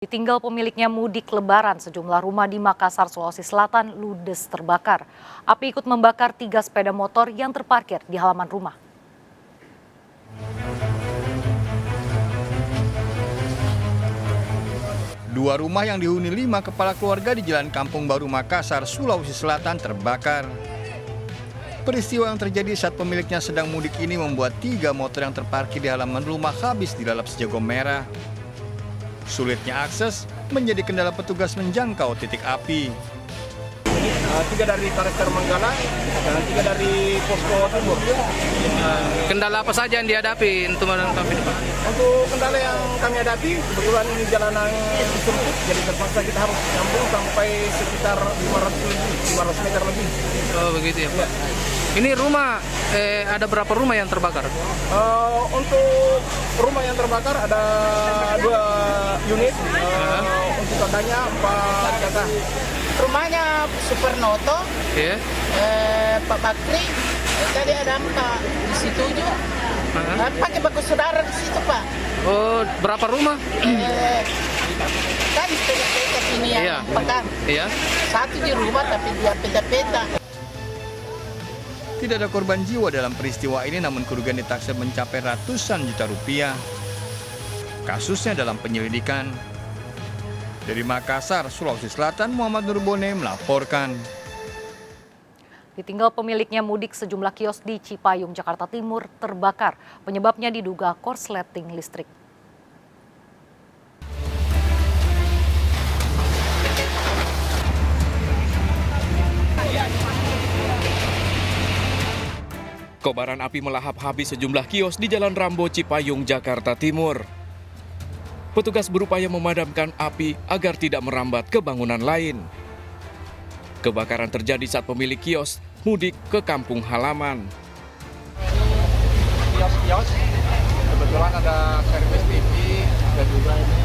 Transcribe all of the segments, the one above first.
Ditinggal pemiliknya mudik lebaran, sejumlah rumah di Makassar, Sulawesi Selatan ludes terbakar. Api ikut membakar 3 sepeda motor yang terparkir di halaman rumah. Dua rumah yang dihuni 5 kepala keluarga di Jalan Kampung Baru Makassar, Sulawesi Selatan terbakar. Peristiwa yang terjadi saat pemiliknya sedang mudik ini membuat 3 motor yang terparkir di halaman rumah habis dilalap sejago merah. Sulitnya akses menjadi kendala petugas menjangkau titik api. 3 dari Karakter Manggala dan 3 dari Posko Timur. Kendala apa saja yang dihadapi untuk melengkapi depan? Untuk kendala yang kami hadapi, kebetulan ini jalanan sempit, jadi terpaksa kita harus nyambung sampai sekitar 500 meter lebih. Oh begitu ya Pak. Ini rumah, ada berapa rumah yang terbakar? Untuk rumah yang terbakar ada 2 unit, untuk kakaknya 4 kakak. Rumahnya Supernoto, Ya. Pak Bakri, tadi ada Mbak di situ juga. Pakai bagus saudara di situ Pak. Oh berapa rumah? Kan dekat ini yang Iya. pegang. Iya. Satu di rumah tapi dia peta-peta. Tidak ada korban jiwa dalam peristiwa ini, namun kerugian ditaksir mencapai ratusan juta rupiah. Kasusnya dalam penyelidikan. Dari Makassar, Sulawesi Selatan, Muhammad Nurbone melaporkan. Ditinggal pemiliknya mudik, sejumlah kios di Cipayung, Jakarta Timur terbakar. Penyebabnya diduga korsleting listrik. Kobaran api melahap habis sejumlah kios di Jalan Rambo, Cipayung, Jakarta Timur. Petugas berupaya memadamkan api agar tidak merambat ke bangunan lain. Kebakaran terjadi saat pemilik kios mudik ke kampung halaman. Kios-kios, kebetulan ada servis TV dan juga ini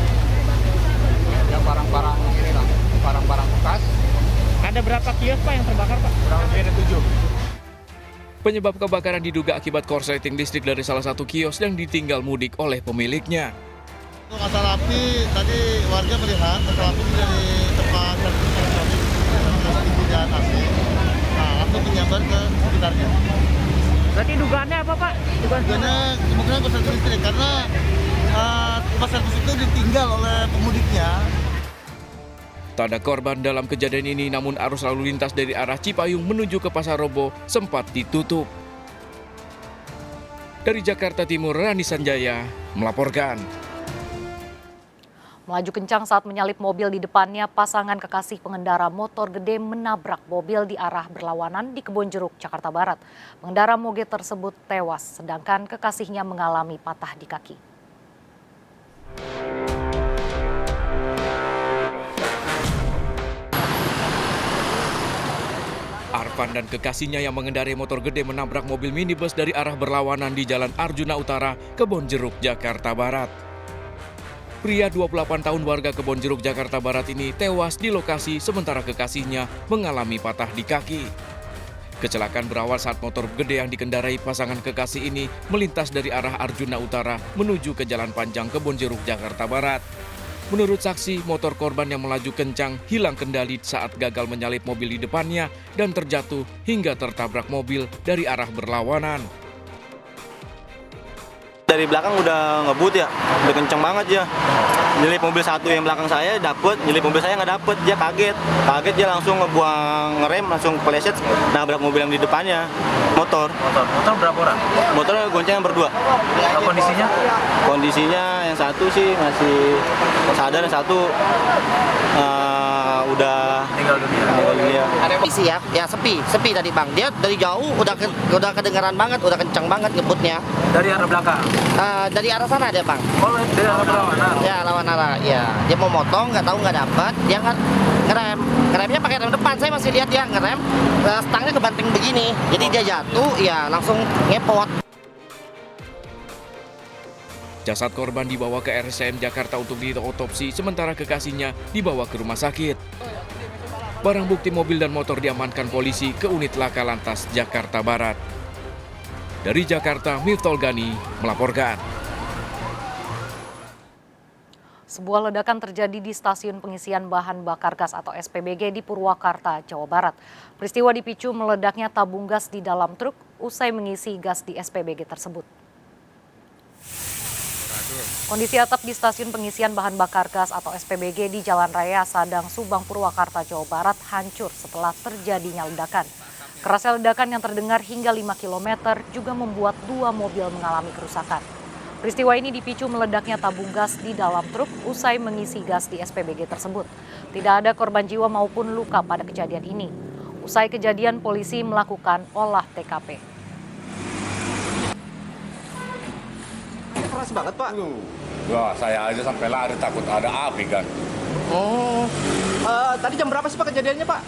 yang barang-barang ini lah, barang-barang bekas. Ada berapa kios Pak yang terbakar Pak? Kurang lebih ada 7. Penyebab kebakaran diduga akibat korsleting listrik dari salah satu kios yang ditinggal mudik oleh pemiliknya. Untuk masalah api, tadi warga melihat masalah api dari tempat servis elektronik dan api. Nah, langsung menyambar ke sekitarnya. Berarti dugaannya apa Pak? Dugaannya kemungkinan korsleting listrik karena tempat servis itu ditinggal oleh pemudiknya. Tak ada korban dalam kejadian ini, namun arus lalu lintas dari arah Cipayung menuju ke Pasar Robo sempat ditutup. Dari Jakarta Timur, Rani Sanjaya melaporkan. Melaju kencang saat menyalip mobil di depannya, pasangan kekasih pengendara motor gede menabrak mobil di arah berlawanan di Kebonjeruk, Jakarta Barat. Pengendara moge tersebut tewas, sedangkan kekasihnya mengalami patah di kaki. Arfan dan kekasihnya yang mengendarai motor gede menabrak mobil minibus dari arah berlawanan di Jalan Arjuna Utara, Kebonjeruk, Jakarta Barat. Pria 28 tahun warga Kebonjeruk, Jakarta Barat ini tewas di lokasi sementara kekasihnya mengalami patah di kaki. Kecelakaan berawal saat motor gede yang dikendarai pasangan kekasih ini melintas dari arah Arjuna Utara menuju ke Jalan Panjang Kebonjeruk, Jakarta Barat. Menurut saksi, motor korban yang melaju kencang hilang kendali saat gagal menyalip mobil di depannya dan terjatuh hingga tertabrak mobil dari arah berlawanan. Dari belakang udah ngebut ya, udah kenceng banget ya. Nyelip mobil satu yang belakang saya dapet, nyelip mobil saya nggak dapet, dia kaget. Kaget dia langsung ngebuang ngerem, langsung kepleset, nabrak mobil yang di depannya. Motor berapa orang? Motornya goncengan berdua. Kondisinya? Kondisinya yang satu sih masih sadar, yang satu udah tinggal dunia. Isi ya sepi tadi Bang. Dia dari jauh udah kedengaran banget, udah kencang banget ngebutnya. Dari arah belakang? Dari arah sana dia Bang. Oh dari arah berlawanan? Ya lawan arah, ya. Dia mau motong, nggak tahu nggak dapat, dia ngerem. Ngeremnya pakai rem depan, saya masih lihat dia ngerem, stangnya kebanting begini. Jadi dia jatuh, ya langsung ngepot. Jasad korban dibawa ke RSCM Jakarta untuk diotopsi, sementara kekasihnya dibawa ke rumah sakit. Barang bukti mobil dan motor diamankan polisi ke unit Laka Lantas Jakarta Barat. Dari Jakarta, Miftol Gani melaporkan. Sebuah ledakan terjadi di stasiun pengisian bahan bakar gas atau SPBG di Purwakarta, Jawa Barat. Peristiwa dipicu meledaknya tabung gas di dalam truk usai mengisi gas di SPBG tersebut. Kondisi atap di stasiun pengisian bahan bakar gas atau SPBG di Jalan Raya Sadang, Subang, Purwakarta, Jawa Barat hancur setelah terjadinya ledakan. Kerasnya ledakan yang terdengar hingga 5 km juga membuat 2 mobil mengalami kerusakan. Peristiwa ini dipicu meledaknya tabung gas di dalam truk usai mengisi gas di SPBG tersebut. Tidak ada korban jiwa maupun luka pada kejadian ini. Usai kejadian, polisi melakukan olah TKP. Keras banget, Pak. Wah, saya aja sampai lari takut ada api kan. Oh, tadi jam berapa sih Pak kejadiannya, Pak?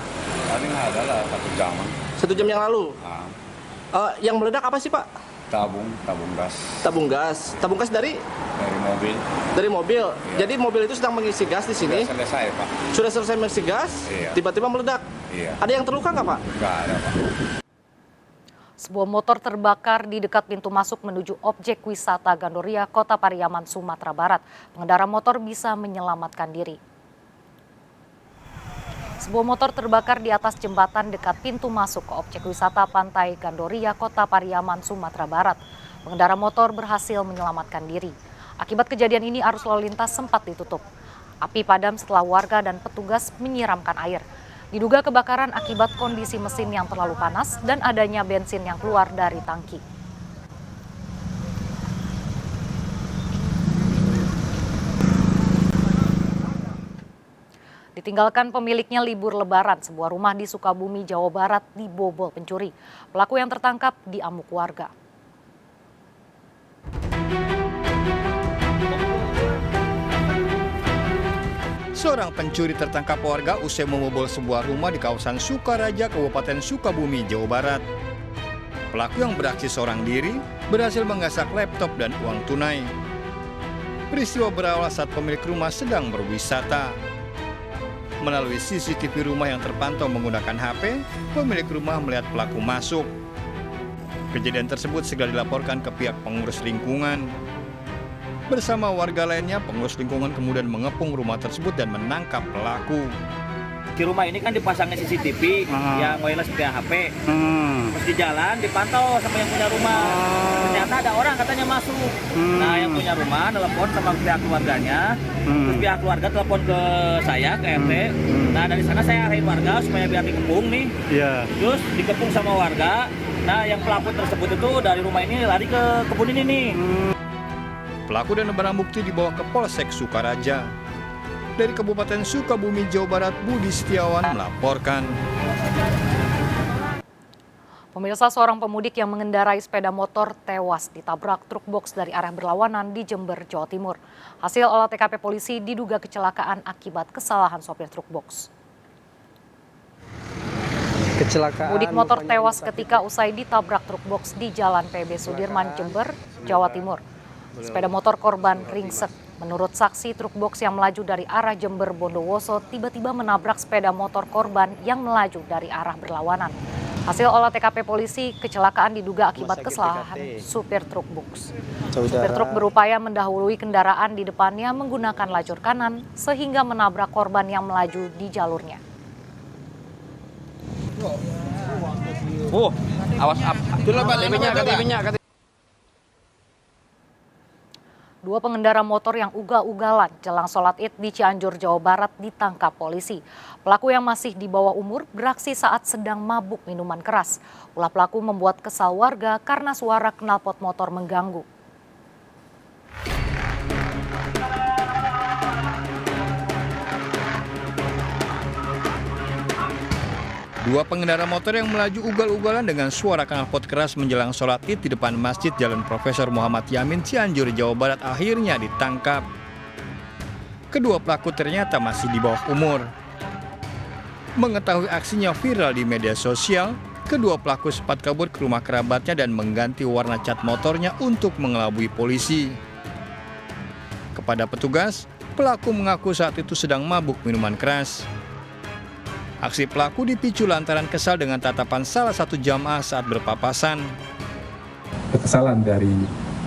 Tadi nggak ada lah 1 jam. 1 jam yang lalu. Yang meledak apa sih, Pak? Tabung gas. Tabung gas. Tabung gas dari mobil. Dari mobil. Iya. Jadi mobil itu sedang mengisi gas di sini. Sudah selesai, Pak. Sudah selesai mengisi gas. Iya. Tiba-tiba meledak. Iya. Ada yang terluka nggak, Pak? Nggak ada, Pak. Sebuah motor terbakar di dekat pintu masuk menuju objek wisata Gandoria, Kota Pariaman, Sumatera Barat. Pengendara motor bisa menyelamatkan diri. Sebuah motor terbakar di atas jembatan dekat pintu masuk ke objek wisata Pantai Gandoria, Kota Pariaman, Sumatera Barat. Pengendara motor berhasil menyelamatkan diri. Akibat kejadian ini arus lalu lintas sempat ditutup. Api padam setelah warga dan petugas menyiramkan air. Diduga kebakaran akibat kondisi mesin yang terlalu panas dan adanya bensin yang keluar dari tangki. Ditinggalkan pemiliknya libur lebaran, sebuah rumah di Sukabumi, Jawa Barat dibobol pencuri. Pelaku yang tertangkap diamuk warga. Seorang pencuri tertangkap warga usai membobol sebuah rumah di kawasan Sukaraja, Kabupaten Sukabumi, Jawa Barat. Pelaku yang beraksi seorang diri berhasil menggasak laptop dan uang tunai. Peristiwa berawal saat pemilik rumah sedang berwisata. Melalui CCTV rumah yang terpantau menggunakan HP, pemilik rumah melihat pelaku masuk. Kejadian tersebut segera dilaporkan ke pihak pengurus lingkungan. Bersama warga lainnya, pengurus lingkungan kemudian mengepung rumah tersebut dan menangkap pelaku. Di rumah ini kan dipasangnya CCTV yang wireless via HP. Terus di jalan dipantau sama yang punya rumah. Ternyata ada orang katanya masuk. Nah, yang punya rumah telepon sama pihak keluarganya. Terus pihak keluarga telepon ke saya, ke RT. Nah, dari sana saya arahin warga supaya biar dikepung nih. Terus dikepung sama warga. Nah, yang pelaku tersebut itu dari rumah ini lari ke kebun ini nih. Pelaku dan barang bukti dibawa ke Polsek Sukaraja. Dari Kabupaten Sukabumi, Jawa Barat, Budi Setiawan melaporkan. Pemirsa, seorang pemudik yang mengendarai sepeda motor tewas ditabrak truk box dari arah berlawanan di Jember, Jawa Timur. Hasil olah TKP polisi diduga kecelakaan akibat kesalahan sopir truk box. Pemudik motor tewas ketika usai ditabrak truk box di Jalan PB Sudirman, Jember, Jawa Timur. Sepeda motor korban ringsek. Menurut saksi, truk box yang melaju dari arah Jember Bondowoso tiba-tiba menabrak sepeda motor korban yang melaju dari arah berlawanan. Hasil olah TKP polisi, kecelakaan diduga akibat kesalahan supir truk box. Supir truk berupaya mendahului kendaraan di depannya menggunakan lajur kanan sehingga menabrak korban yang melaju di jalurnya. Awas up. Dua pengendara motor yang ugal-ugalan jelang sholat Id di Cianjur, Jawa Barat ditangkap polisi. Pelaku yang masih di bawah umur beraksi saat sedang mabuk minuman keras. Ulah pelaku membuat kesal warga karena suara knalpot motor mengganggu. Dua pengendara motor yang melaju ugal-ugalan dengan suara knalpot keras menjelang sholat Id di depan Masjid Jalan Profesor Muhammad Yamin, Cianjur, Jawa Barat akhirnya ditangkap. Kedua pelaku ternyata masih di bawah umur. Mengetahui aksinya viral di media sosial, kedua pelaku sempat kabur ke rumah kerabatnya dan mengganti warna cat motornya untuk mengelabui polisi. Kepada petugas, pelaku mengaku saat itu sedang mabuk minuman keras. Aksi pelaku dipicu lantaran kesal dengan tatapan salah satu jamaah saat berpapasan. Kekesalan dari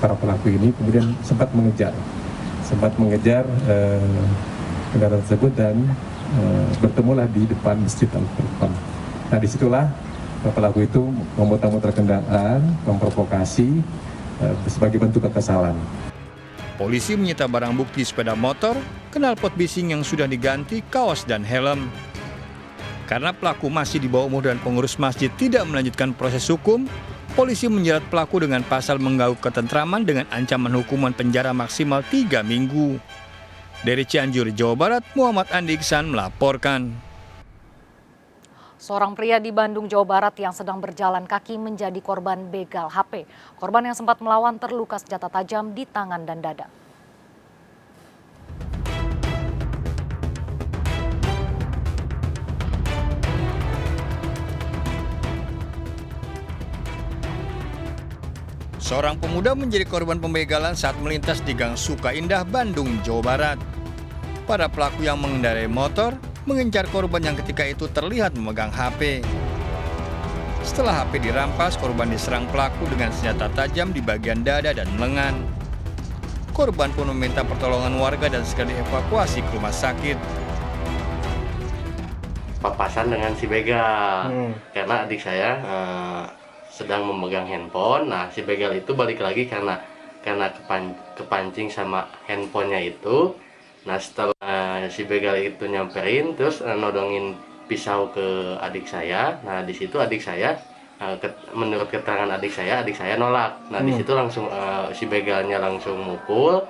para pelaku ini kemudian sempat mengejar sempat mengejar kendaraan tersebut dan bertemulah di depan Masjid Al-Furqan. Nah, disitulah pelaku itu memutar-mutar kendaraan, memprovokasi sebagai bentuk kekesalan. Polisi menyita barang bukti sepeda motor, knalpot bising yang sudah diganti, kaos dan helm. Karena pelaku masih di bawah umur dan pengurus masjid tidak melanjutkan proses hukum, polisi menjerat pelaku dengan pasal mengganggu ketentraman dengan ancaman hukuman penjara maksimal 3 minggu. Dari Cianjur, Jawa Barat, Muhammad Andi Iksan melaporkan. Seorang pria di Bandung, Jawa Barat yang sedang berjalan kaki menjadi korban begal HP. Korban yang sempat melawan terluka senjata tajam di tangan dan dada. Seorang pemuda menjadi korban pembegalan saat melintas di Gang Suka Indah, Bandung, Jawa Barat. Para pelaku yang mengendarai motor mengincar korban yang ketika itu terlihat memegang HP. Setelah HP dirampas, korban diserang pelaku dengan senjata tajam di bagian dada dan lengan. Korban pun meminta pertolongan warga dan segera dievakuasi ke rumah sakit. Papasan dengan si begal, karena adik saya sedang memegang handphone. Nah, si begal itu balik lagi karena kepancing sama handphonenya itu. Nah, setelah si begal itu nyamperin, terus nodongin pisau ke adik saya. Nah, di situ adik saya, menurut keterangan adik saya nolak. Nah, di situ langsung si begalnya langsung mukul.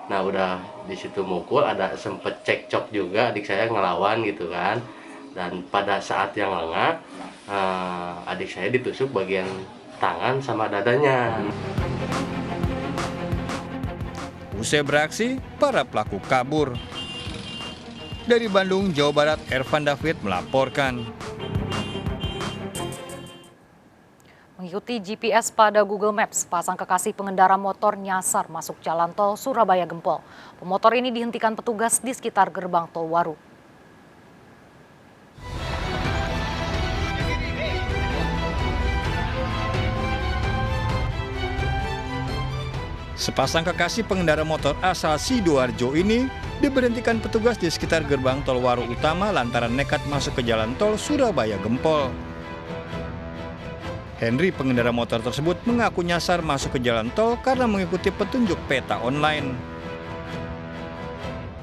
Nah, udah di situ mukul, ada sempet cekcok juga, adik saya ngelawan gitu kan. Dan pada saat yang lengah, adik saya ditusuk bagian tangan sama dadanya. Usai beraksi, para pelaku kabur. Dari Bandung, Jawa Barat, Ervan David melaporkan. Mengikuti GPS pada Google Maps, pasang kekasih pengendara motor nyasar masuk jalan tol Surabaya Gempol. Pemotor ini dihentikan petugas di sekitar gerbang tol Waru. Sepasang kekasih pengendara motor asal Sidoarjo ini diberhentikan petugas di sekitar gerbang tol Waru Utama lantaran nekat masuk ke jalan tol Surabaya Gempol. Henry, pengendara motor tersebut, mengaku nyasar masuk ke jalan tol karena mengikuti petunjuk peta online.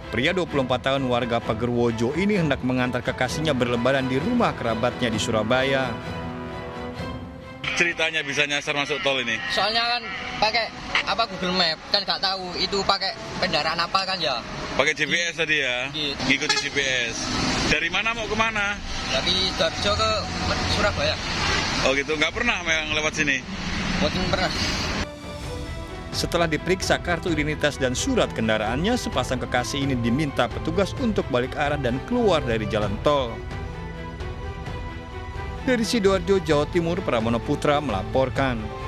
Pria 24 tahun warga Pagerwojo ini hendak mengantar kekasihnya berlebaran di rumah kerabatnya di Surabaya. Ceritanya bisa nyasar masuk tol ini? Soalnya kan pakai Google Map, kan nggak tahu itu pakai kendaraan apa kan ya. Pakai GPS tadi ya? Ngikuti GPS. Dari mana mau kemana? Dari Sidoarjo ke Surabaya. Oh gitu, nggak pernah yang lewat sini? Bukan pernah. Setelah diperiksa kartu identitas dan surat kendaraannya, sepasang kekasih ini diminta petugas untuk balik arah dan keluar dari jalan tol. Dari Sidoarjo, Jawa Timur, Pramono Putra melaporkan.